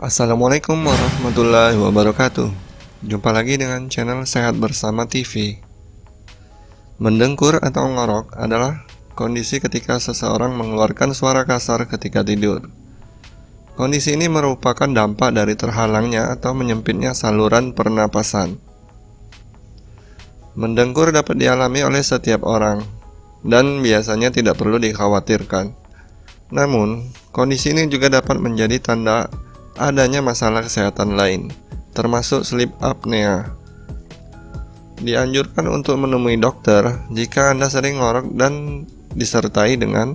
Assalamualaikum warahmatullahi wabarakatuh. Jumpa lagi dengan channel Sehat Bersama TV. Mendengkur atau ngorok adalah kondisi ketika seseorang mengeluarkan suara kasar ketika tidur. Kondisi ini merupakan dampak dari terhalangnya atau menyempitnya saluran pernapasan. Mendengkur dapat dialami oleh setiap orang dan biasanya tidak perlu dikhawatirkan. Namun, kondisi ini juga dapat menjadi tanda adanya masalah kesehatan lain, termasuk sleep apnea. Dianjurkan untuk menemui dokter jika Anda sering ngorok dan disertai dengan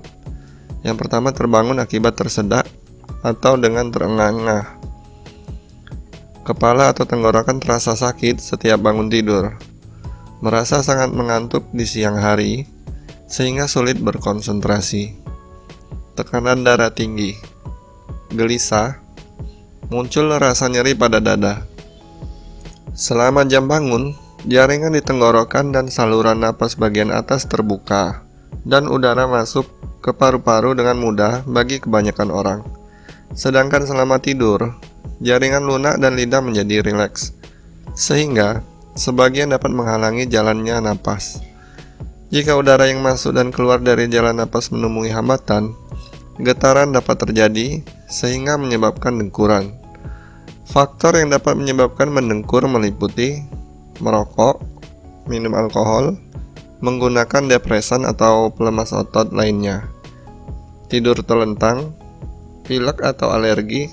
yang pertama, terbangun akibat tersedak atau dengan terengah-engah. Kepala atau tenggorokan terasa sakit setiap bangun tidur. Merasa sangat mengantuk di siang hari sehingga sulit berkonsentrasi. Tekanan darah tinggi. Gelisah. Muncul rasa nyeri pada dada. Selama jam bangun, jaringan di tenggorokan dan saluran napas bagian atas terbuka, dan udara masuk ke paru-paru dengan mudah bagi kebanyakan orang. Sedangkan selama tidur, jaringan lunak dan lidah menjadi rileks, sehingga sebagian dapat menghalangi jalannya napas. Jika udara yang masuk dan keluar dari jalan napas menemui hambatan, getaran dapat terjadi sehingga menyebabkan dengkuran. Faktor yang dapat menyebabkan mendengkur meliputi merokok, minum alkohol, menggunakan depresan atau pelemas otot lainnya, tidur terlentang, pilek atau alergi,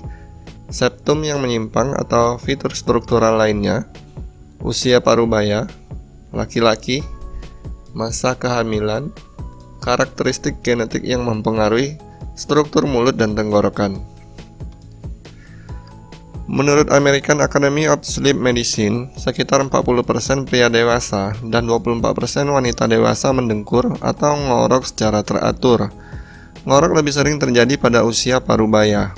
septum yang menyimpang atau fitur struktural lainnya, usia parubaya, laki-laki, masa kehamilan, karakteristik genetik yang mempengaruhi struktur mulut dan tenggorokan. Menurut American Academy of Sleep Medicine, sekitar 40% pria dewasa dan 24% wanita dewasa mendengkur atau ngorok secara teratur. Ngorok lebih sering terjadi pada usia parubaya.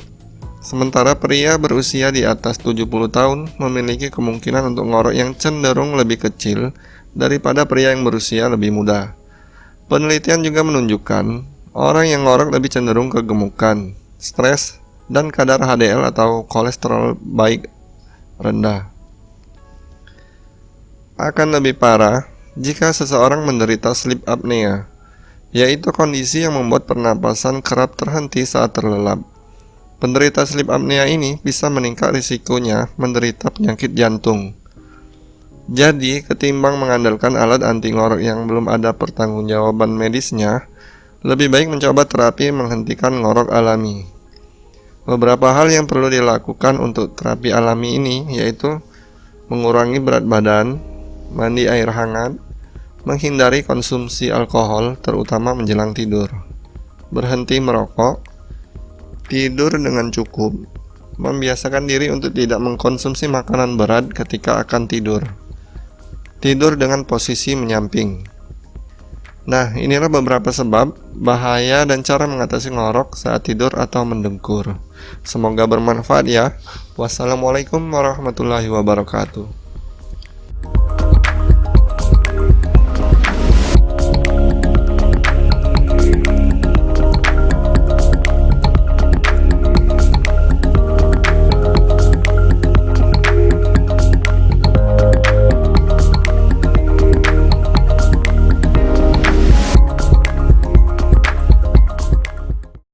Sementara pria berusia di atas 70 tahun memiliki kemungkinan untuk ngorok yang cenderung lebih kecil daripada pria yang berusia lebih muda. Penelitian juga menunjukkan orang yang ngorok lebih cenderung kegemukan, stres, dan kadar HDL atau kolesterol baik rendah. Akan lebih parah jika seseorang menderita sleep apnea, yaitu kondisi yang membuat pernapasan kerap terhenti saat terlelap. Penderita sleep apnea ini bisa meningkat risikonya menderita penyakit jantung. Jadi, ketimbang mengandalkan alat anti ngorok yang belum ada pertanggungjawaban medisnya, lebih baik mencoba terapi menghentikan ngorok alami. Beberapa hal yang perlu dilakukan untuk terapi alami ini yaitu mengurangi berat badan, mandi air hangat, menghindari konsumsi alkohol terutama menjelang tidur, berhenti merokok, tidur dengan cukup, membiasakan diri untuk tidak mengkonsumsi makanan berat ketika akan tidur, tidur dengan posisi menyamping. Nah, inilah beberapa sebab, bahaya, dan cara mengatasi ngorok saat tidur atau mendengkur. Semoga bermanfaat ya. Wassalamualaikum warahmatullahi wabarakatuh.